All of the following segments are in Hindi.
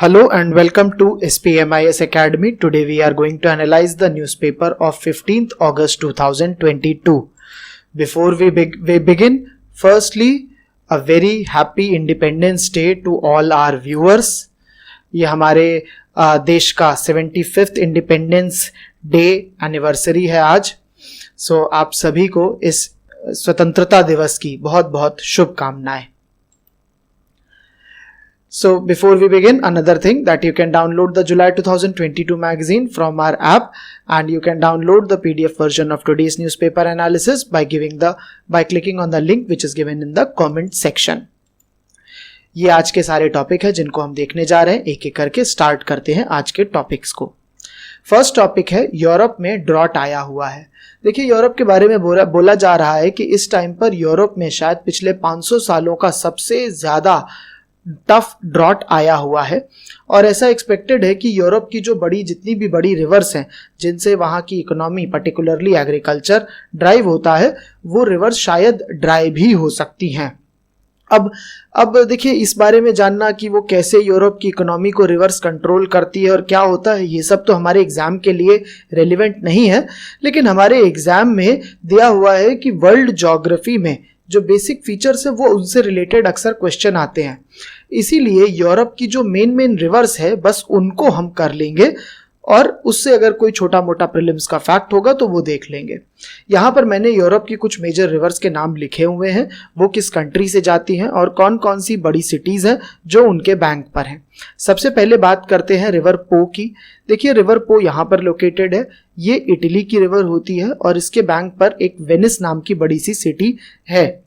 Hello and welcome to SPMIS Academy. Today we are going to analyze the newspaper of 15th August 2022. Before we begin, firstly, a very happy Independence Day to all our viewers. ये हमारे देश का 75th इंडिपेंडेंस डे एनिवर्सरी है आज. सो आप सभी को इस स्वतंत्रता दिवस की बहुत बहुत शुभकामनाएं. So before we begin, another thing that you can download the July 2022 magazine from our app, and you can download the PDF version of today's newspaper analysis by clicking on the link which is given in the comment section. ये आज के सारे टॉपिक है जिनको हम देखने जा रहे हैं. एक एक करके स्टार्ट करते हैं आज के टॉपिक्स को. फर्स्ट टॉपिक है यूरोप में ड्रॉट आया हुआ है. देखिए, यूरोप के बारे में बोला जा रहा है कि इस टाइम पर यूरोप में शायद पिछले 500 सालों का सबसे ज्यादा टफ ड्रॉट आया हुआ है. और ऐसा एक्सपेक्टेड है कि यूरोप की जो जितनी भी बड़ी रिवर्स हैं जिनसे वहाँ की इकोनॉमी पर्टिकुलरली एग्रीकल्चर ड्राइव होता है, वो रिवर्स शायद ड्राई भी हो सकती हैं. अब देखिए, इस बारे में जानना कि वो कैसे यूरोप की इकोनॉमी को रिवर्स कंट्रोल करती है और क्या होता है, ये सब तो हमारे एग्जाम के लिए रेलिवेंट नहीं है. लेकिन हमारे एग्जाम में दिया हुआ है कि वर्ल्ड ज्योग्राफी में जो बेसिक फीचर्स है वो उनसे रिलेटेड अक्सर क्वेश्चन आते हैं. इसीलिए यूरोप की जो मेन रिवर्स है बस उनको हम कर लेंगे और उससे अगर कोई छोटा मोटा प्रीलिम्स का फैक्ट होगा तो वो देख लेंगे. यहाँ पर मैंने यूरोप की कुछ मेजर रिवर्स के नाम लिखे हुए हैं, वो किस कंट्री से जाती हैं और कौन कौन सी बड़ी सिटीज हैं जो उनके बैंक पर हैं. सबसे पहले बात करते हैं रिवर पो की. देखिए, रिवर पो यहाँ पर लोकेटेड है. ये इटली की रिवर होती है और इसके बैंक पर एक वेनिस नाम की बड़ी सी सिटी है.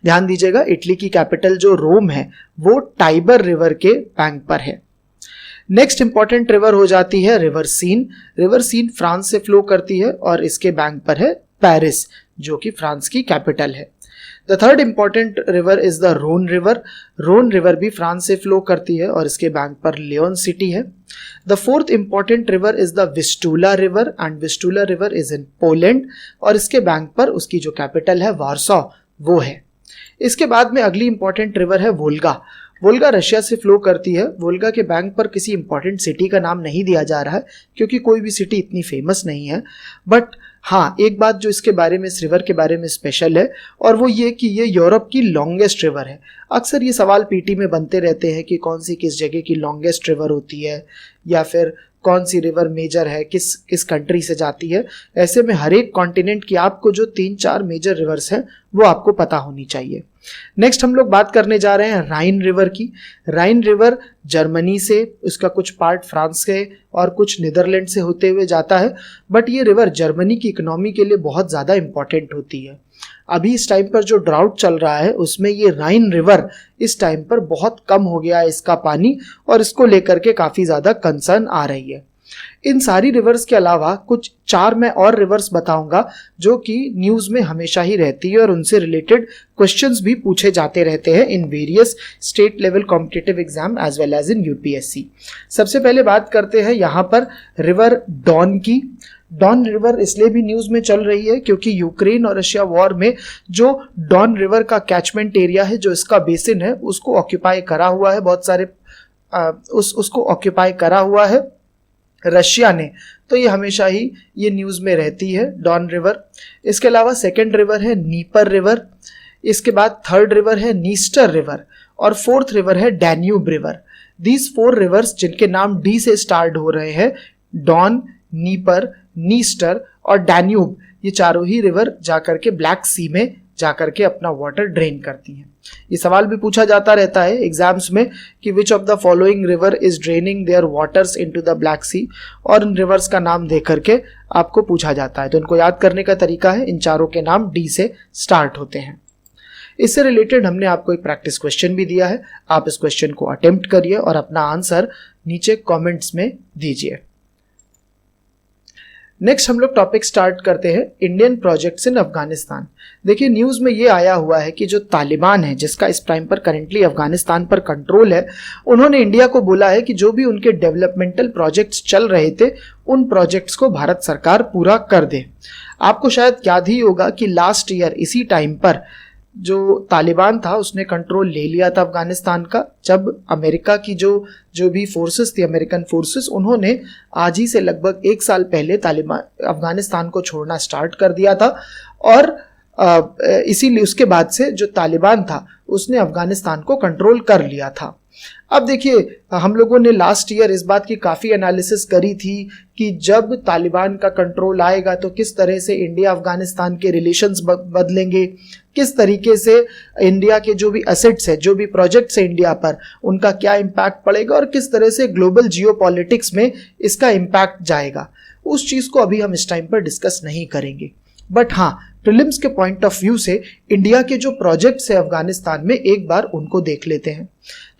ध्यान दीजिएगा, इटली की कैपिटल जो रोम है वो टाइबर रिवर के बैंक पर है. नेक्स्ट इंपॉर्टेंट रिवर हो जाती है river Seine. River Seine France से फ्लो करती है और इसके बैंक पर है पेरिस, जो कि फ्रांस की कैपिटल है. The third important river is the Rhone river. Rhone river भी फ्रांस से फ्लो करती है और इसके बैंक पर लियोन सिटी है. The fourth important river is the Vistula river and Vistula river is in Poland और इसके बैंक पर उसकी जो कैपिटल है वार्सो वो है. इसके बाद में अगली इंपॉर्टेंट रिवर है वोल्गा. वोल्गा रशिया से फ्लो करती है. वोल्गा के बैंक पर किसी इंपॉर्टेंट सिटी का नाम नहीं दिया जा रहा है क्योंकि कोई भी सिटी इतनी फेमस नहीं है. बट हाँ, एक बात जो इसके बारे में, इस रिवर के बारे में स्पेशल है और वो ये कि ये यूरोप की लॉन्गेस्ट रिवर है. अक्सर ये सवाल पीटी में बनते रहते हैं कि कौन सी किस जगह की लॉन्गेस्ट रिवर होती है या फिर कौन सी रिवर मेजर है, किस कंट्री से जाती है. ऐसे में हर एक कॉन्टिनेंट की आपको जो 3-4 मेजर रिवर्स हैं वो आपको पता होनी चाहिए. नेक्स्ट हम लोग बात करने जा रहे हैं राइन रिवर की. राइन रिवर जर्मनी से, उसका कुछ पार्ट फ्रांस से और कुछ नीदरलैंड से होते हुए जाता है. बट ये रिवर जर्मनी की इकोनॉमी के लिए बहुत ज़्यादा इंपॉर्टेंट होती है. अभी इस टाइम पर जो ड्राउट चल रहा है उसमें ये राइन रिवर इस टाइम पर बहुत कम हो गया है इसका पानी और इसको लेकर के काफ़ी ज़्यादा कंसर्न आ रही है. इन सारी रिवर्स के अलावा कुछ 4 मैं और रिवर्स बताऊंगा जो कि न्यूज़ में हमेशा ही रहती है और उनसे रिलेटेड क्वेश्चंस भी पूछे जाते रहते हैं in various state level competitive exam as well as in UPSC. सबसे पहले बात करते हैं यहाँ पर रिवर डॉन की. डॉन रिवर इसलिए भी न्यूज़ में चल रही है क्योंकि यूक्रेन और रशिया वॉर में जो डॉन रिवर का कैचमेंट एरिया है, जो इसका बेसिन है, उसको ऑक्यूपाई करा हुआ है बहुत सारे उसको ऑक्यूपाई करा हुआ है रशिया ने. तो ये हमेशा ही ये न्यूज़ में रहती है डॉन रिवर. इसके अलावा सेकंड रिवर है नीपर रिवर. इसके बाद थर्ड रिवर है नीस्टर रिवर और फोर्थ रिवर है डैन्यूब रिवर. दीज 4 रिवर्स जिनके नाम डी से स्टार्ट हो रहे हैं, डॉन, नीपर, नीस्टर और डैन्यूब, ये चारों ही रिवर जाकर के ब्लैक सी में जाकर के अपना वाटर ड्रेन करती हैं. ये सवाल भी पूछा जाता रहता है एग्जाम्स में कि which of the following river is draining their waters into the Black Sea, और इन रिवर्स का नाम दे करके आपको पूछा जाता है. तो इनको याद करने का तरीका है, इन चारों के नाम डी से स्टार्ट होते हैं. इससे रिलेटेड हमने आपको एक प्रैक्टिस क्वेश्चन भी दिया है. आप इस क्वेश्चन को अटेम्प्ट करिए और अपना आंसर नीचे कॉमेंट्स में दीजिए. नेक्स्ट हम लोग टॉपिक स्टार्ट करते हैं इंडियन प्रोजेक्ट्स इन अफगानिस्तान. देखिए, न्यूज़ में ये आया हुआ है कि जो तालिबान है, जिसका इस टाइम पर करेंटली अफगानिस्तान पर कंट्रोल है, उन्होंने इंडिया को बोला है कि जो भी उनके डेवलपमेंटल प्रोजेक्ट्स चल रहे थे उन प्रोजेक्ट्स को भारत सरकार पूरा कर दे. आपको शायद याद ही होगा कि लास्ट ईयर इसी टाइम पर जो तालिबान था उसने कंट्रोल ले लिया था अफगानिस्तान का, जब अमेरिका की जो भी फोर्सेस थी, अमेरिकन फोर्सेस, उन्होंने आज ही से लगभग 1 साल पहले तालिबान अफगानिस्तान को छोड़ना स्टार्ट कर दिया था। और इसीलिए उसके बाद से जो तालिबान था उसने अफगानिस्तान को कंट्रोल कर लिया था। अब देखिए, हम लोगों ने लास्ट ईयर इस बात की काफ़ी एनालिसिस करी थी कि जब तालिबान का कंट्रोल आएगा तो किस तरह से इंडिया अफगानिस्तान के रिलेशंस बदलेंगे, किस तरीके से इंडिया के जो भी एसेट्स है, जो भी प्रोजेक्ट्स है इंडिया पर, उनका क्या इम्पैक्ट पड़ेगा और किस तरह से ग्लोबल जियोपॉलिटिक्स में इसका इम्पैक्ट जाएगा। उस चीज़ को अभी हम इस टाइम पर डिस्कस नहीं करेंगे। बट हाँ, प्रीलिम्स के पॉइंट ऑफ व्यू से इंडिया के जो प्रोजेक्ट्स है अफगानिस्तान में, एक बार उनको देख लेते हैं।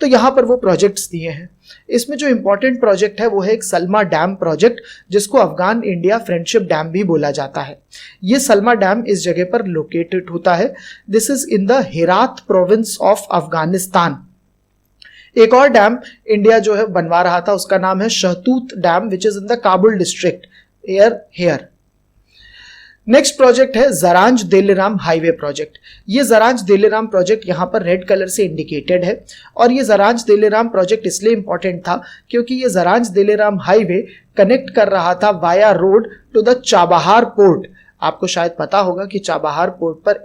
तो यहाँ पर वो प्रोजेक्ट्स दिए हैं। इसमें जो इंपॉर्टेंट प्रोजेक्ट है वो है एक सलमा डैम प्रोजेक्ट, जिसको अफगान इंडिया फ्रेंडशिप डैम भी बोला जाता है। ये सलमा डैम इस जगह पर लोकेटेड होता है। This is in the Herat province of Afghanistan. एक और डैम इंडिया जो है बनवा रहा था, उसका नाम है Shahtoot dam, which is in the Kabul district here. Next project है जरांज देलेराम हाईवे प्रोजेक्ट। ये जरांज देलेराम प्रोजेक्ट यहाँ पर रेड कलर से इंडिकेटेड है, और ये जरांज देलेराम प्रोजेक्ट इसलिए इंपॉर्टेंट था क्योंकि ये जरांज देलेराम हाईवे कनेक्ट कर रहा था via road to the Chabahar port. आपको शायद पता होगा कि चाबहार पोर्ट पर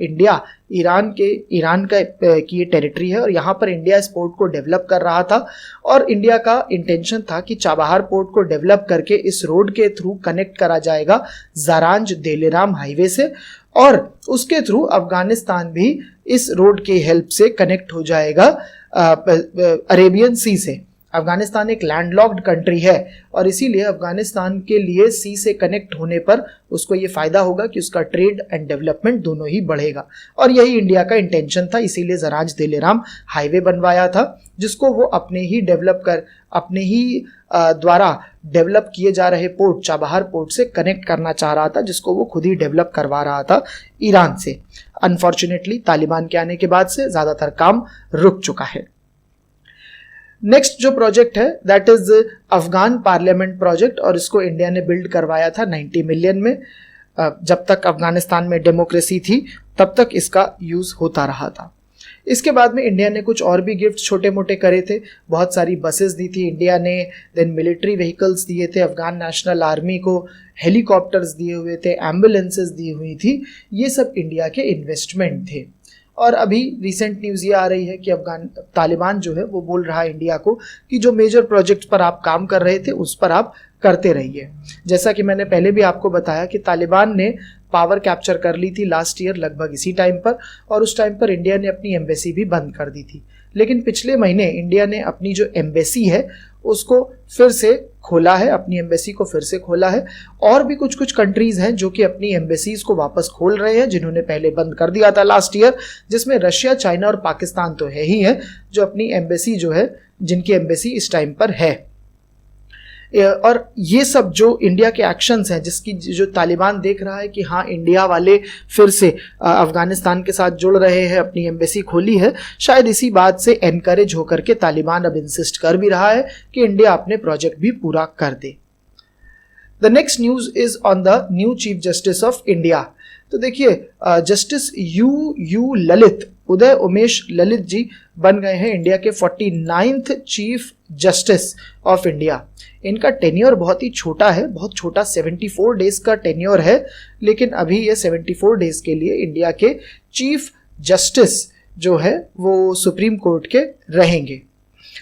ईरान का की ये टेरिटरी है, और यहाँ पर इंडिया इस पोर्ट को डेवलप कर रहा था। और इंडिया का इंटेंशन था कि चाबहार पोर्ट को डेवलप करके इस रोड के थ्रू कनेक्ट करा जाएगा जरांज देलेराम हाईवे से, और उसके थ्रू अफगानिस्तान भी इस रोड के हेल्प से कनेक्ट हो जाएगा अरेबियन सी से। अफगानिस्तान एक लैंडलॉक्ड कंट्री है, और इसीलिए अफगानिस्तान के लिए सी से कनेक्ट होने पर उसको ये फायदा होगा कि उसका ट्रेड एंड डेवलपमेंट दोनों ही बढ़ेगा। और यही इंडिया का इंटेंशन था, इसीलिए जरांज देलेराम हाईवे बनवाया था, जिसको वो अपने ही द्वारा डेवलप किए जा रहे पोर्ट चाबहार पोर्ट से कनेक्ट करना चाह रहा था, जिसको वो खुद ही डेवलप करवा रहा था ईरान से। अनफॉर्चुनेटली तालिबान के आने के बाद से ज़्यादातर काम रुक चुका है। नेक्स्ट जो प्रोजेक्ट है that is Afghan parliament project, और इसको इंडिया ने बिल्ड करवाया था 90 मिलियन में। जब तक अफगानिस्तान में डेमोक्रेसी थी तब तक इसका यूज होता रहा था। इसके बाद में इंडिया ने कुछ और भी गिफ्ट छोटे मोटे करे थे। बहुत सारी बसेस दी थी इंडिया ने, देन मिलिट्री व्हीकल्स दिए थे अफगान नेशनल आर्मी को, हेलीकॉप्टर्स दिए हुए थे, एम्बुलेंसेस दी हुई थी। ये सब इंडिया के इन्वेस्टमेंट थे। और अभी रिसेंट न्यूज़ ये आ रही है कि तालिबान जो है वो बोल रहा है इंडिया को कि जो मेजर प्रोजेक्ट पर आप काम कर रहे थे उस पर आप करते रहिए। जैसा कि मैंने पहले भी आपको बताया कि तालिबान ने पावर कैप्चर कर ली थी लास्ट ईयर लगभग इसी टाइम पर, और उस टाइम पर इंडिया ने अपनी एम्बेसी भी बंद कर दी थी। लेकिन पिछले महीने इंडिया ने अपनी जो एम्बेसी है उसको फिर से खोला है, अपनी एम्बेसी को फिर से खोला है। और भी कुछ कंट्रीज हैं जो कि अपनी एम्बेसीज को वापस खोल रहे हैं, जिन्होंने पहले बंद कर दिया था लास्ट ईयर, जिसमें रशिया, चाइना और पाकिस्तान तो है ही है, जो अपनी एम्बेसी जो है, जिनकी एम्बेसी इस टाइम पर है। और ये सब जो इंडिया के एक्शंस हैं, जिसकी जो तालिबान देख रहा है कि हाँ इंडिया वाले फिर से अफगानिस्तान के साथ जुड़ रहे हैं, अपनी एम्बेसी खोली है, शायद इसी बात से एनकरेज होकर के तालिबान अब इंसिस्ट कर भी रहा है कि इंडिया अपने प्रोजेक्ट भी पूरा कर दे। The next news is on the new chief justice of India. तो देखिए, जस्टिस यू ललित, उदय उमेश ललित जी बन गए हैं इंडिया के 49th chief justice of India. इनका टेन्योर बहुत ही छोटा है, बहुत छोटा 74 डेज का टेन्योर है, लेकिन अभी ये 74 डेज के लिए इंडिया के चीफ जस्टिस जो है वो सुप्रीम कोर्ट के रहेंगे।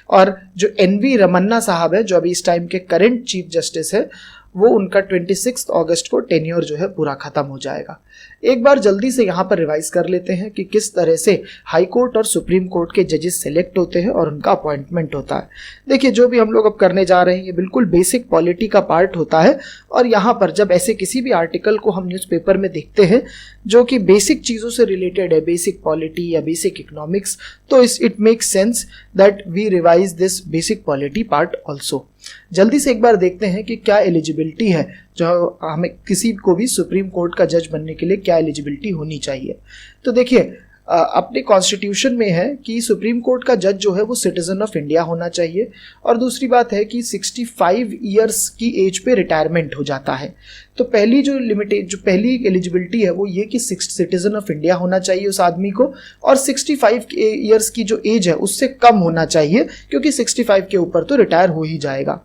और जो NV रमन्ना साहब है, जो अभी इस टाइम के करंट चीफ जस्टिस है, वो उनका 26 अगस्त को टेन्योर जो है पूरा खत्म हो जाएगा। एक बार जल्दी से यहाँ पर रिवाइज कर लेते हैं कि किस तरह से हाई कोर्ट और सुप्रीम कोर्ट के जजेस सेलेक्ट होते हैं और उनका अपॉइंटमेंट होता है। देखिए, जो भी हम लोग अब करने जा रहे हैं ये बिल्कुल बेसिक पॉलिटी का पार्ट होता है, और यहाँ पर जब ऐसे किसी भी आर्टिकल को हम न्यूज़पेपर में देखते हैं जो कि बेसिक चीज़ों से रिलेटेड है, बेसिक पॉलिटी या बेसिक इकोनॉमिक्स, तो it makes sense that we revise this basic polity part also. जल्दी से एक बार देखते हैं कि क्या एलिजिबिलिटी है, जो हमें किसी को भी सुप्रीम कोर्ट का जज बनने के लिए क्या एलिजिबिलिटी होनी चाहिए। तो देखिए, अपने कॉन्स्टिट्यूशन में है कि सुप्रीम कोर्ट का जज जो है वो सिटीजन ऑफ इंडिया होना चाहिए, और दूसरी बात है कि 65 ईयर्स की एज पे रिटायरमेंट हो जाता है। तो पहली जो पहली एलिजिबिलिटी है वो ये कि सिटीजन ऑफ इंडिया होना चाहिए उस आदमी को, और 65 ईयर्स की जो एज है उससे कम होना चाहिए, क्योंकि 65 के ऊपर तो रिटायर हो ही जाएगा।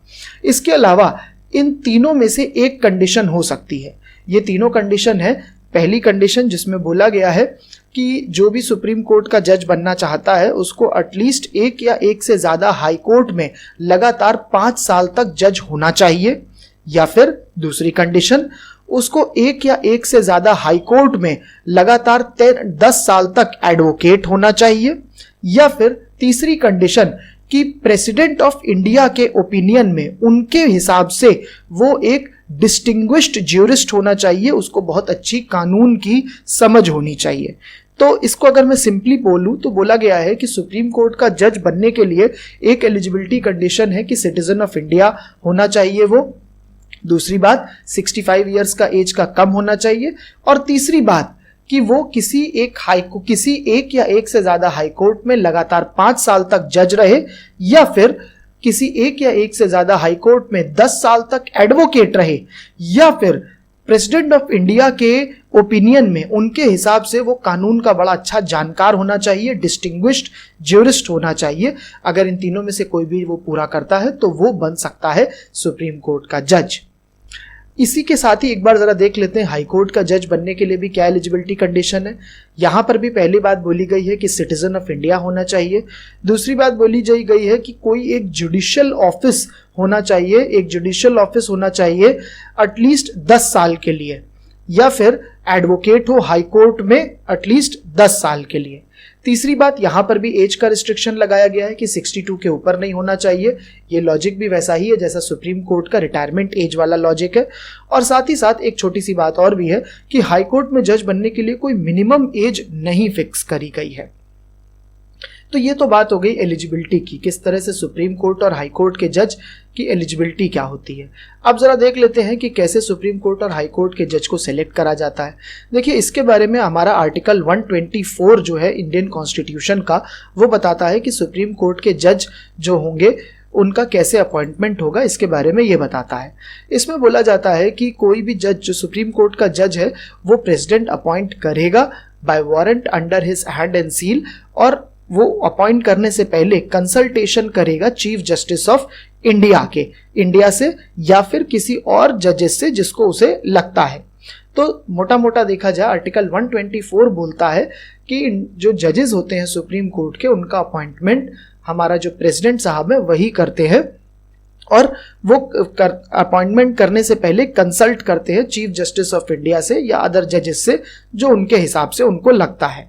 इसके अलावा इन तीनों में से एक कंडीशन हो सकती है। ये तीनों कंडीशन है। पहली कंडीशन जिसमें बोला गया है कि जो भी सुप्रीम कोर्ट का जज बनना चाहता है उसको एटलीस्ट एक या एक से ज्यादा हाई कोर्ट में लगातार 5 साल तक जज होना चाहिए, या फिर दूसरी कंडीशन उसको एक या एक से ज्यादा हाई कोर्ट में लगातार 10 साल तक एडवोकेट होना चाहिए, या फिर तीसरी कंडीशन कि प्रेसिडेंट ऑफ इंडिया के ओपिनियन में उनके हिसाब से वो एक डिस्टिंग्विश्ड ज्यूरिस्ट होना चाहिए, उसको बहुत अच्छी कानून की समझ होनी चाहिए। तो इसको अगर मैं सिंपली बोलूं तो बोला गया है कि सुप्रीम कोर्ट का जज बनने के लिए एक एलिजिबिलिटी कंडीशन है कि सिटीजन ऑफ इंडिया होना चाहिए वो, दूसरी बात 65 ईयर्स का एज का कम होना चाहिए, और तीसरी बात कि वो किसी एक या एक से ज्यादा हाई कोर्ट में लगातार 5 साल तक जज रहे, या फिर किसी एक या एक से ज्यादा हाई कोर्ट में 10 साल तक एडवोकेट रहे, या फिर प्रेसिडेंट ऑफ इंडिया के ओपिनियन में उनके हिसाब से वो कानून का बड़ा अच्छा जानकार होना चाहिए, डिस्टिंग्विश्ड ज्यूरिस्ट होना चाहिए। अगर इन तीनों में से कोई भी वो पूरा करता है तो वो बन सकता है सुप्रीम कोर्ट का जज। इसी के साथ ही एक बार जरा देख लेते हैं हाई कोर्ट का जज बनने के लिए भी क्या एलिजिबिलिटी कंडीशन है। यहां पर भी पहली बात बोली गई है कि सिटीजन ऑफ इंडिया होना चाहिए। दूसरी बात बोली गई है कि कोई एक जुडिशियल ऑफिस होना चाहिए, एक जुडिशियल ऑफिस होना चाहिए एटलीस्ट 10 साल के लिए, या फिर एडवोकेट हो हाई कोर्ट में एटलीस्ट 10 साल के लिए। तीसरी बात, यहां पर भी एज का रिस्ट्रिक्शन लगाया गया है कि 62 के ऊपर नहीं होना चाहिए। ये लॉजिक भी वैसा ही है जैसा सुप्रीम कोर्ट का रिटायरमेंट एज वाला लॉजिक है। और साथ ही साथ एक छोटी सी बात और भी है कि हाई कोर्ट में जज बनने के लिए कोई मिनिमम एज नहीं फिक्स करी गई है। तो ये तो बात हो गई एलिजिबिलिटी की, किस तरह से सुप्रीम कोर्ट और हाई कोर्ट के जज की एलिजिबिलिटी क्या होती है। अब जरा देख लेते हैं कि कैसे सुप्रीम कोर्ट और हाई कोर्ट के जज को सिलेक्ट करा जाता है। देखिए, इसके बारे में हमारा आर्टिकल 124 जो है इंडियन कॉन्स्टिट्यूशन का, वो बताता है कि सुप्रीम कोर्ट के जज जो होंगे उनका कैसे अपॉइंटमेंट होगा, इसके बारे में ये बताता है। इसमें बोला जाता है कि कोई भी जज जो सुप्रीम कोर्ट का जज है वो प्रेसिडेंट अपॉइंट करेगा by warrant under his hand and seal, और वो अपॉइंट करने से पहले कंसल्टेशन करेगा चीफ जस्टिस ऑफ इंडिया से या फिर किसी और जजेस से जिसको उसे लगता है। तो मोटा मोटा देखा जाए आर्टिकल 124 बोलता है कि जो जजेस होते हैं सुप्रीम कोर्ट के, उनका अपॉइंटमेंट हमारा जो प्रेसिडेंट साहब है वही करते हैं, और वो अपॉइंटमेंट करने से पहले कंसल्ट करते हैं चीफ जस्टिस ऑफ इंडिया से या अदर जजेस से जो उनके हिसाब से उनको लगता है।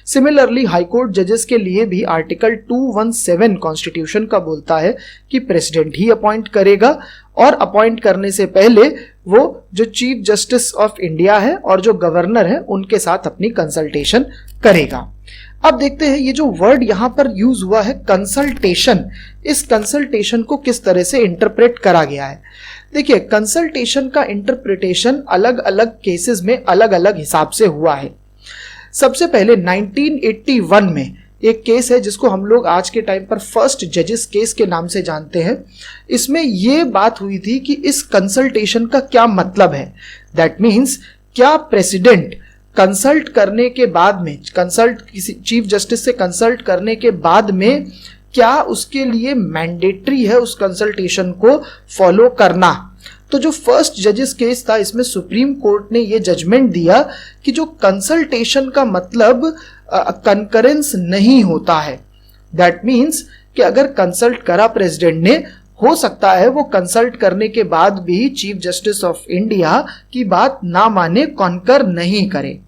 सिमिलरली हाई कोर्ट जजेस के लिए भी आर्टिकल 217 कॉन्स्टिट्यूशन का बोलता है कि प्रेसिडेंट ही अपॉइंट करेगा, और अपॉइंट करने से पहले वो जो चीफ जस्टिस ऑफ इंडिया है और जो गवर्नर है उनके साथ अपनी कंसल्टेशन करेगा। अब देखते हैं ये जो वर्ड यहां पर यूज हुआ है कंसल्टेशन, इस कंसल्टेशन को किस तरह से इंटरप्रेट करा गया है। देखिए, कंसल्टेशन का इंटरप्रिटेशन अलग अलग केसेस में अलग अलग हिसाब से हुआ है। सबसे पहले 1981 में एक केस है जिसको हम लोग आज के टाइम पर फर्स्ट जजेस केस के नाम से जानते हैं। इसमें यह बात हुई थी कि इस कंसल्टेशन का क्या मतलब है। दैट मीन्स क्या प्रेसिडेंट कंसल्ट करने के बाद में, किसी चीफ जस्टिस से कंसल्ट करने के बाद में, क्या उसके लिए मैंडेटरी है उस कंसल्टेशन को फॉलो करना। तो जो फर्स्ट जजेस केस था इसमें सुप्रीम कोर्ट ने ये जजमेंट दिया कि जो कंसल्टेशन का मतलब कंकरेंस नहीं होता है। दैट मीन्स कि अगर कंसल्ट करा प्रेसिडेंट ने, हो सकता है वो कंसल्ट करने के बाद भी चीफ जस्टिस ऑफ इंडिया की बात ना माने, कॉन्कर नहीं करे।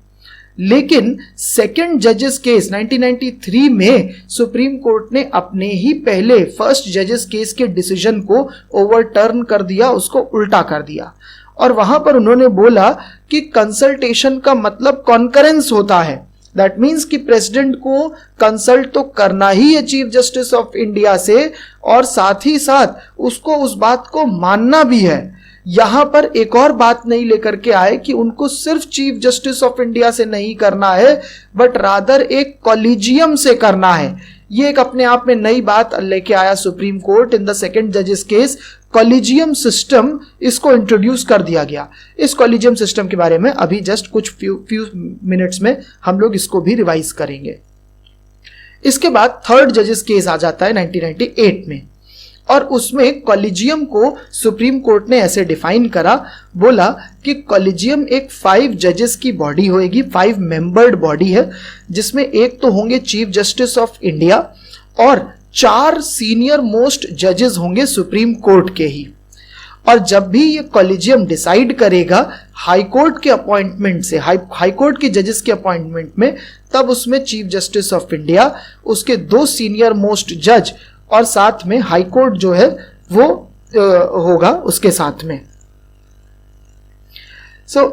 लेकिन सेकंड जजेस केस 1993 में सुप्रीम कोर्ट ने अपने ही पहले फर्स्ट जजेस केस के डिसीजन को ओवरटर्न कर दिया, उसको उल्टा कर दिया, और वहां पर उन्होंने बोला कि कंसल्टेशन का मतलब कॉन्करेंस होता है। दैट मीन्स कि प्रेसिडेंट को कंसल्ट तो करना ही है चीफ जस्टिस ऑफ इंडिया से, और साथ ही साथ उसको उस बात को मानना भी है यहां पर एक और बात नहीं लेकर के आए कि उनको सिर्फ चीफ जस्टिस ऑफ इंडिया से नहीं करना है, बट रादर एक कॉलेजियम से करना है। ये एक अपने आप में नई बात लेके आया supreme court in the second जजेस केस। कॉलेजियम सिस्टम इसको इंट्रोड्यूस कर दिया गया। इस कॉलेजियम सिस्टम के बारे में अभी जस्ट कुछ फ्यू मिनट्स में हम लोग इसको भी रिवाइज करेंगे। इसके बाद थर्ड जजेस केस आ जाता है 1998 में, और उसमें कॉलेजियम को सुप्रीम कोर्ट ने ऐसे डिफाइन करा, बोला कि कॉलेजियम एक 5 जजेस की बॉडी होगी, 5 मेंबर्ड बॉडी है, जिसमें एक तो होंगे चीफ जस्टिस ऑफ इंडिया और 4 सीनियर मोस्ट जजेस होंगे सुप्रीम कोर्ट के ही। और जब भी ये कॉलेजियम डिसाइड करेगा हाई कोर्ट के अपॉइंटमेंट से, हाई कोर्ट के जजेस के अपॉइंटमेंट में, तब उसमें चीफ जस्टिस ऑफ इंडिया, उसके 2 सीनियर मोस्ट जज और साथ में हाई कोर्ट जो है वो होगा उसके साथ में।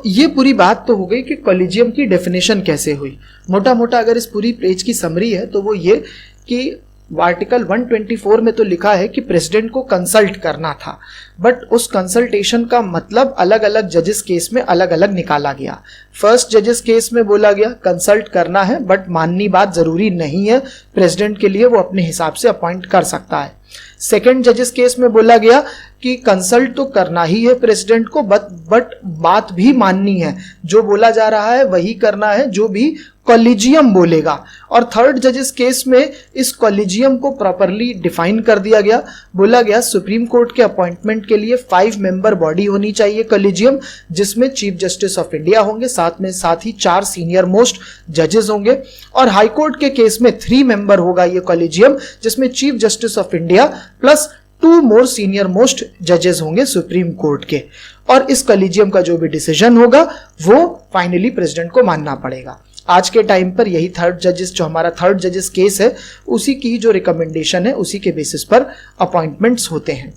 ये पूरी बात तो हो गई कि कॉलेजियम की डेफिनेशन कैसे हुई। मोटा मोटा अगर इस पूरी पेज की समरी है तो वो ये कि आर्टिकल 124 में तो लिखा है कि प्रेसिडेंट को कंसल्ट करना था, बट उस कंसल्टेशन का मतलब अलग अलग जजेस केस में अलग अलग निकाला गया। फर्स्ट जजेस केस में बोला गया कंसल्ट करना है, बट माननी बात जरूरी नहीं है, प्रेसिडेंट के लिए वो अपने हिसाब से अपॉइंट कर सकता है। सेकंड जजेस केस में बोला गया कि कंसल्ट तो करना ही है प्रेसिडेंट को, बट बात भी माननी है, जो बोला जा रहा है वही करना है जो भी कॉलेजियम बोलेगा। और थर्ड जजेस केस में इस कॉलेजियम को प्रॉपरली डिफाइन कर दिया गया, बोला गया सुप्रीम कोर्ट के अपॉइंटमेंट के लिए 5 मेंबर बॉडी होनी चाहिए कॉलेजियम, जिसमें चीफ जस्टिस ऑफ इंडिया होंगे, साथ ही 4 सीनियर मोस्ट जजेस होंगे। और हाई कोर्ट के केस में 3 मेंबर होगा ये कॉलेजियम, जिसमें chief justice of India plus 2 more senior most जजेस होंगे सुप्रीम कोर्ट के। और इस कॉलेजियम का जो भी डिसीजन होगा वो फाइनली प्रेसिडेंट को मानना पड़ेगा। आज के टाइम पर यही जो हमारा थर्ड जजेस केस है, उसी की जो रिकमेंडेशन है उसी के बेसिस पर अपॉइंटमेंट्स होते हैं।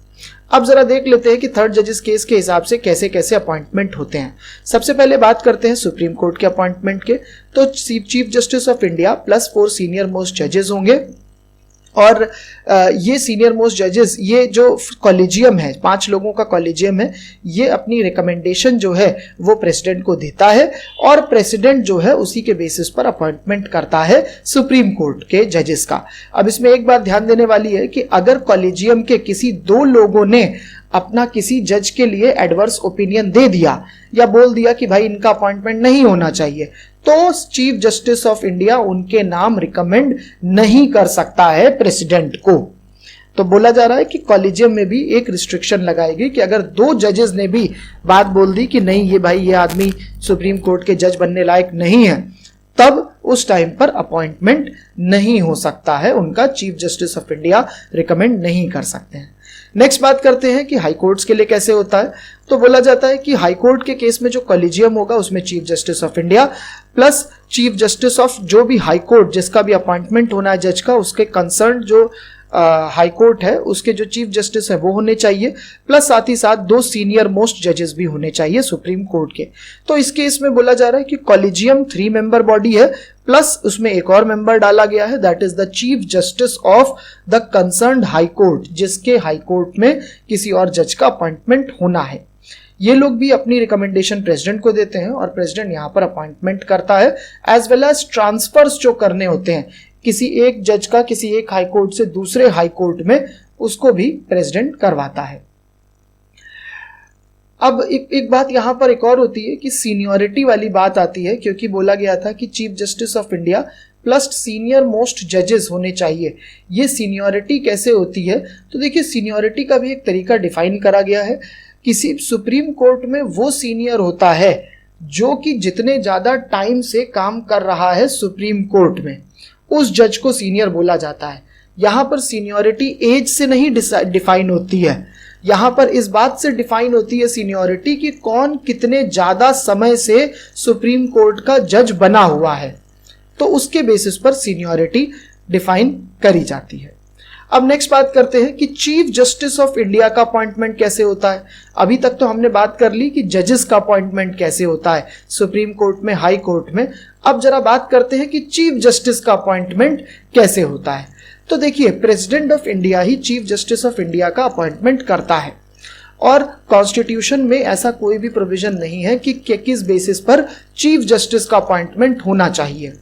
अब जरा देख लेते हैं कि थर्ड जजेस केस के हिसाब से कैसे कैसे अपॉइंटमेंट होते हैं। सबसे पहले बात करते हैं सुप्रीम कोर्ट के अपॉइंटमेंट के। तो chief justice of India plus 4 senior most जजेस होंगे, और ये सीनियर मोस्ट जजेस, ये जो कॉलेजियम है, 5 लोगों का कॉलेजियम है, ये अपनी रिकमेंडेशन जो है वो प्रेसिडेंट को देता है, और प्रेसिडेंट जो है उसी के बेसिस पर अपॉइंटमेंट करता है सुप्रीम कोर्ट के जजेस का। अब इसमें एक बात ध्यान देने वाली है कि अगर कॉलेजियम के किसी 2 लोगों ने अपना किसी जज के लिए एडवर्स ओपिनियन दे दिया या बोल दिया कि भाई इनका अपॉइंटमेंट नहीं होना चाहिए, तो चीफ जस्टिस ऑफ इंडिया उनके नाम रिकमेंड नहीं कर सकता है प्रेसिडेंट को। तो बोला जा रहा है कि कॉलेजियम में भी एक रिस्ट्रिक्शन लगाएगी कि अगर 2 जजेस ने भी बात बोल दी कि नहीं ये भाई ये आदमी सुप्रीम कोर्ट के जज बनने लायक नहीं है, तब उस टाइम पर अपॉइंटमेंट नहीं हो सकता है उनका, chief justice of India recommend नहीं कर सकते हैं। नेक्स्ट बात करते हैं कि हाई कोर्ट्स के लिए कैसे होता है। तो बोला जाता है कि हाई कोर्ट के केस में जो कॉलेजियम होगा उसमें chief justice of India plus chief justice of जो भी हाई कोर्ट जिसका भी अपॉइंटमेंट होना है जज का, उसके कंसर्न जो हाई कोर्ट है उसके जो चीफ जस्टिस है वो होने चाहिए, प्लस साथ ही साथ 2 सीनियर मोस्ट जजेस भी होने चाहिए सुप्रीम कोर्ट के। तो इस केस में बोला जा रहा है कि कॉलेजियम 3 मेंबर बॉडी है, प्लस उसमें एक और मेंबर डाला गया है, that is the chief justice of the concerned high court, जिसके हाई कोर्ट में किसी और जज का अपॉइंटमेंट होना है। ये लोग भी अपनी रिकमेंडेशन प्रेसिडेंट को देते हैं और प्रेसिडेंट यहां पर अपॉइंटमेंट करता है, एज वेल एज ट्रांसफर्स जो करने होते हैं किसी एक जज का किसी एक हाई कोर्ट से दूसरे हाई कोर्ट में, उसको भी प्रेसिडेंट करवाता है। अब एक बात यहां पर एक और होती है कि सीनियरिटी वाली बात आती है, क्योंकि बोला गया था कि chief justice of India plus senior most जजेस होने चाहिए। ये सीनियरिटी कैसे होती है? तो देखिए, सीनियरिटी का भी एक तरीका डिफाइन करा गया है। किसी सुप्रीम कोर्ट में वो सीनियर होता है जो कि जितने ज्यादा टाइम से काम कर रहा है सुप्रीम कोर्ट में, उस जज को सीनियर बोला जाता है। यहां पर सीनियरिटी एज से नहीं डिफाइन होती है, यहां पर इस बात से डिफाइन होती है सीनियरिटी कि कौन कितने ज्यादा समय से सुप्रीम कोर्ट का जज बना हुआ है, तो उसके बेसिस पर सीनियरिटी डिफाइन करी जाती है। अब नेक्स्ट बात करते हैं कि चीफ जस्टिस ऑफ इंडिया का अपॉइंटमेंट कैसे होता है। अभी तक तो हमने बात कर ली कि जजेस का अपॉइंटमेंट कैसे होता है सुप्रीम कोर्ट में, हाई कोर्ट में। अब जरा बात करते हैं कि चीफ जस्टिस का अपॉइंटमेंट कैसे होता है। तो देखिए, president of India he chief justice of India का अपॉइंटमेंट करता है, और कॉन्स्टिट्यूशन में ऐसा कोई भी प्रोविजन नहीं है कि किस बेसिस पर चीफ जस्टिस का अपॉइंटमेंट होना चाहिए।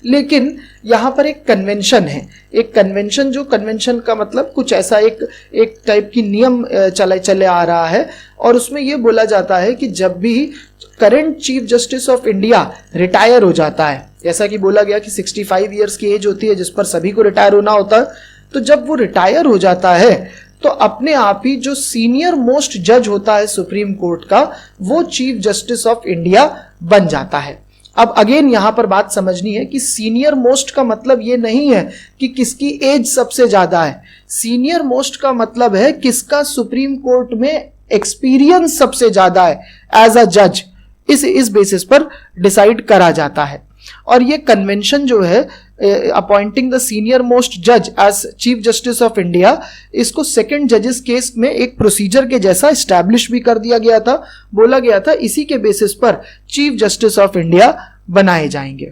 लेकिन यहाँ पर एक कन्वेंशन है, एक कन्वेंशन, जो कन्वेंशन का मतलब कुछ ऐसा एक टाइप की नियम चले आ रहा है, और उसमें ये बोला जाता है कि जब भी current chief justice of India retire हो जाता है, जैसा कि बोला गया कि 65 ईयर्स की एज होती है जिस पर सभी को रिटायर होना होता है, तो जब वो रिटायर हो जाता है तो अपने आप ही जो सीनियर मोस्ट जज होता है सुप्रीम कोर्ट का, वो चीफ जस्टिस ऑफ इंडिया बन जाता है। अब अगेन यहां पर बात समझनी है कि सीनियर मोस्ट का मतलब ये नहीं है कि किसकी एज सबसे ज्यादा है। सीनियर मोस्ट का मतलब है किसका सुप्रीम कोर्ट में एक्सपीरियंस सबसे ज्यादा है एज अ जज, इस बेसिस पर डिसाइड करा जाता है। और ये कन्वेंशन जो है अपॉइंटिंग द सीनियर मोस्ट जज as chief justice of India, इसको सेकंड जजेस केस में एक प्रोसीजर के जैसा एस्टैब्लिश भी कर दिया गया था, बोला गया था इसी के बेसिस पर चीफ जस्टिस ऑफ इंडिया बनाए जाएंगे।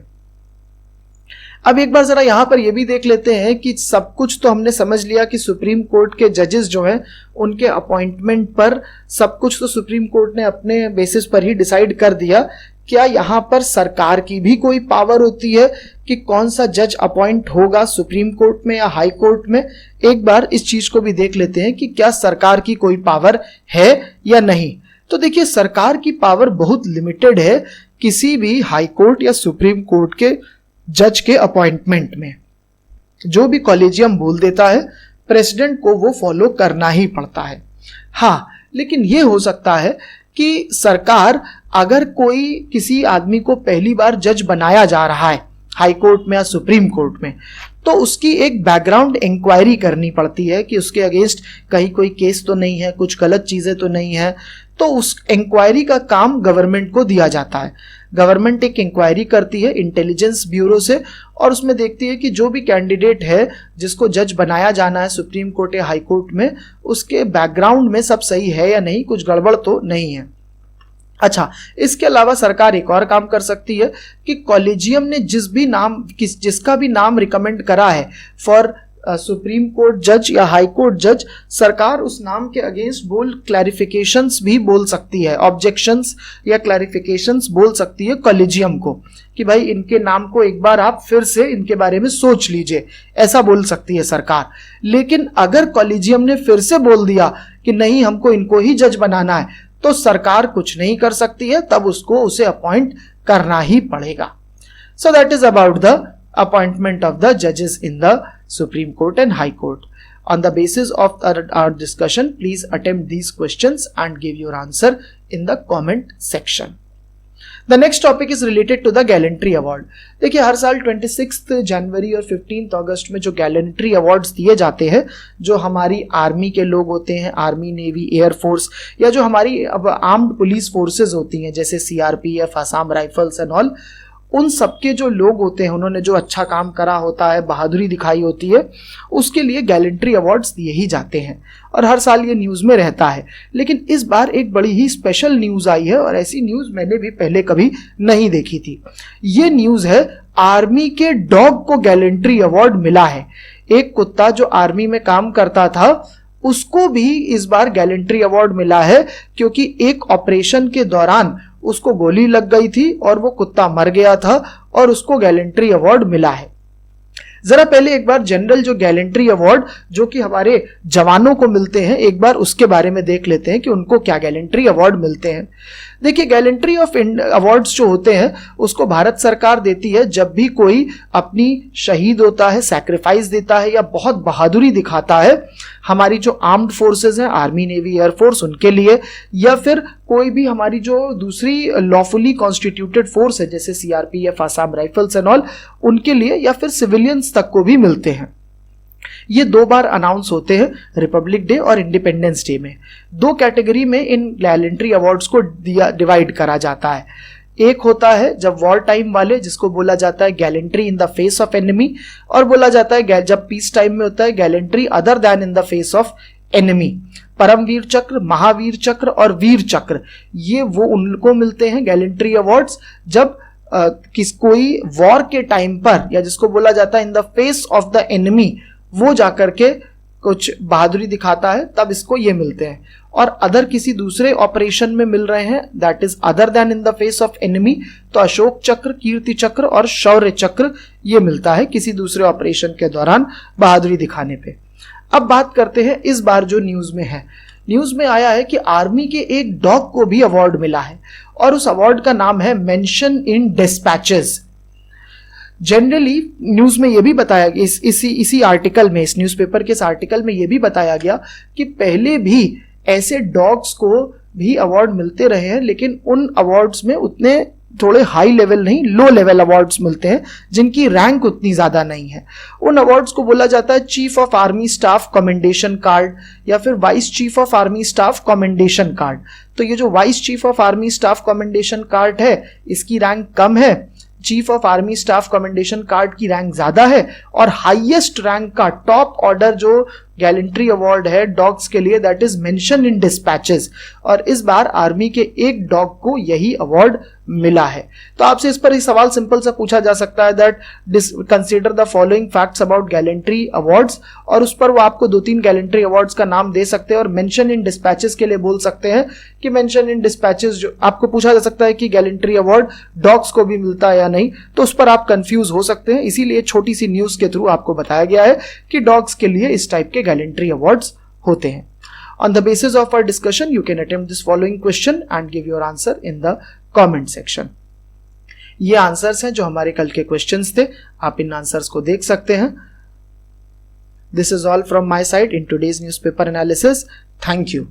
अब एक बार जरा यहां पर यह भी देख लेते हैं कि सब कुछ तो हमने समझ लिया कि सुप्रीम कोर्ट के जजेस जो हैं उनके अपॉइंटमेंट पर सब कुछ तो सुप्रीम कोर्ट ने अपने बेसिस पर ही डिसाइड कर दिया। क्या यहां पर सरकार की भी कोई पावर होती है कि कौन सा जज अपॉइंट होगा सुप्रीम कोर्ट में या हाई कोर्ट में? एक बार इस चीज को भी देख लेते हैं कि क्या सरकार की कोई पावर है या नहीं। तो देखिए, सरकार की पावर बहुत लिमिटेड है किसी भी हाई कोर्ट या सुप्रीम कोर्ट के जज के अपॉइंटमेंट में। जो भी कॉलेजियम बोल देता है प्रेसिडेंट को वो फॉलो करना ही पड़ता है। हाँ, लेकिन ये हो सकता है कि सरकार अगर कोई किसी आदमी को पहली बार जज बनाया जा रहा है हाई कोर्ट में या सुप्रीम कोर्ट में, तो उसकी एक बैकग्राउंड इंक्वायरी करनी पड़ती है कि उसके अगेंस्ट कहीं कोई केस तो नहीं है, कुछ गलत चीजें तो नहीं है। तो उस इंक्वायरी का काम गवर्नमेंट को दिया जाता है। गवर्नमेंट एक इंक्वायरी करती है इंटेलिजेंस ब्यूरो से, और उसमें देखती है कि जो भी कैंडिडेट है जिसको जज बनाया जाना है सुप्रीम कोर्ट या हाई कोर्ट में, उसके बैकग्राउंड में सब सही है या नहीं, कुछ गड़बड़ तो नहीं है। अच्छा, इसके अलावा सरकार एक और काम कर सकती है कि कॉलेजियम ने जिसका भी नाम रिकमेंड करा है फॉर सुप्रीम कोर्ट जज या हाई कोर्ट जज, सरकार उस नाम के अगेंस्ट क्लैरिफिकेशंस भी बोल सकती है, ऑब्जेक्शंस या क्लैरिफिकेशंस बोल सकती है कॉलेजियम को कि भाई इनके नाम को एक बार आप फिर से इनके बारे में सोच लीजिए, ऐसा बोल सकती है सरकार। लेकिन अगर कॉलेजियम ने फिर से बोल दिया कि नहीं, हमको इनको ही जज बनाना है, तो सरकार कुछ नहीं कर सकती है, तब उसे अपॉइंट करना ही पड़ेगा। So that is about the appointment of the judges in the Supreme Court and High Court. On the basis of our discussion, please attempt these questions and give your answer in the comment section. The next topic is related to the Gallantry Award. देखिए, हर साल 26 जनवरी और 15 अगस्त में जो गैलेंट्री अवार्ड्स दिए जाते हैं, जो हमारी आर्मी के लोग होते हैं, आर्मी, नेवी, एयरफोर्स, या जो हमारी अब आर्म्ड पुलिस फोर्सेज होती हैं जैसे CRPF, Assam rifles and all, उन सबके जो लोग होते हैं, उन्होंने जो अच्छा काम करा होता है, बहादुरी दिखाई होती है, उसके लिए गैलेंट्री अवार्ड्स दिए ही जाते हैं और हर साल ये न्यूज़ में रहता है। लेकिन इस बार एक बड़ी ही स्पेशल न्यूज़ आई है और ऐसी न्यूज़ मैंने भी पहले कभी नहीं देखी थी। ये न्यूज़ है, आर्मी के डॉग को गैलेंट्री अवार्ड मिला है। एक कुत्ता जो आर्मी में काम करता था, उसको भी इस बार गैलेंट्री अवार्ड मिला है, क्योंकि एक ऑपरेशन के दौरान उसको गोली लग गई थी और वो कुत्ता मर गया था और उसको गैलेंट्री अवार्ड मिला है। जरा पहले एक बार जनरल जो गैलेंट्री अवार्ड जो कि हमारे जवानों को मिलते हैं, एक बार उसके बारे में देख लेते हैं कि उनको क्या गैलेंट्री अवार्ड मिलते हैं। देखिए, गैलेंट्री ऑफ अवार्ड्स जो होते हैं उसको भारत सरकार देती है जब भी कोई अपनी शहीद होता है, सैक्रिफाइस देता है या बहुत बहादुरी दिखाता है, हमारी जो आर्म्ड फोर्सेज हैं, आर्मी, नेवी, एयरफोर्स, उनके लिए, या फिर कोई भी हमारी जो दूसरी लॉफुली कॉन्स्टिट्यूटेड फोर्स है जैसे CRPF, Assam rifles and all, उनके लिए, या फिर सिविलियंस तक को भी मिलते हैं। ये 2 बार अनाउंस होते हैं, रिपब्लिक डे और इंडिपेंडेंस डे में। 2 कैटेगरी में इन गैलेंट्री अवार्ड्स को डिवाइड करा जाता है। एक होता है जब वॉर टाइम वाले, जिसको बोला जाता है gallantry in the face of enemy, और बोला जाता है जब पीस टाइम में होता है gallantry other than in the face of enemy. Paramvir Chakra, Mahavir चक्र और वीर चक्र, ये वो उनको मिलते हैं गैलेंट्री अवार्ड्स जब कोई वॉर के टाइम पर, या जिसको बोला जाता है इन the face of the enemy, वो जाकर के कुछ बहादुरी दिखाता है तब इसको ये मिलते हैं, और अदर किसी दूसरे ऑपरेशन में मिल रहे हैं, that is other than in the face of enemy, तो अशोक चक्र, कीर्ति चक्र और शौर्य चक्र ये मिलता है किसी दूसरे ऑपरेशन के दौरान बहादुरी दिखाने पे। अब बात करते हैं इस बार जो न्यूज में है। न्यूज में आया है कि आर्मी के एक डॉग को भी अवार्ड मिला है और उस अवार्ड का नाम है mention in dispatches. Generally news में यह भी बताया गया, इसी आर्टिकल में, इस न्यूज़पेपर के इस आर्टिकल में यह भी बताया गया कि पहले भी ऐसे डॉग्स को भी अवार्ड मिलते रहे हैं, लेकिन उन अवार्ड्स में उतने थोड़े हाई लेवल नहीं, लो लेवल अवार्ड्स मिलते हैं जिनकी रैंक उतनी ज्यादा नहीं है। उन अवार्ड्स को बोला जाता है chief of army staff commendation card या फिर vice chief of army staff commendation card. तो ये जो vice chief of army staff commendation card है इसकी रैंक कम है, chief of army staff commendation card की रैंक ज्यादा है, और हाईएस्ट रैंक का टॉप ऑर्डर जो गैलेंट्री अवार्ड है डॉग्स के लिए, that is mention in dispatches, और इस बार आर्मी के एक डॉग को यही अवार्ड मिला है। तो आपसे इस पर एक सवाल सिंपल सा पूछा जा सकता है that consider the following facts about gallantry awards, और उस पर वो आपको 2-3 गैलेंट्री अवार्ड्स का नाम दे सकते हैं और मेंशन इन डिस्पैचेस के लिए बोल सकते हैं कि मेंशन इन डिस्पैचेस, जो आपको पूछा जा सकता है कि गैलेंट्री अवार्ड डॉग्स को भी मिलता है या नहीं, तो उस पर आप कंफ्यूज हो सकते हैं। इसीलिए छोटी सी न्यूज के थ्रू आपको बताया गया है कि डॉग्स के लिए इस टाइप के गैलेंट्री अवार्ड्स होते हैं। On the basis of our discussion, you can attempt this following question and give your answer in the comment section. ये आंसर्स हैं जो हमारे कल के क्वेश्चंस थे, आप इन आंसर्स को देख सकते हैं। This is all from my side in today's newspaper analysis. Thank you.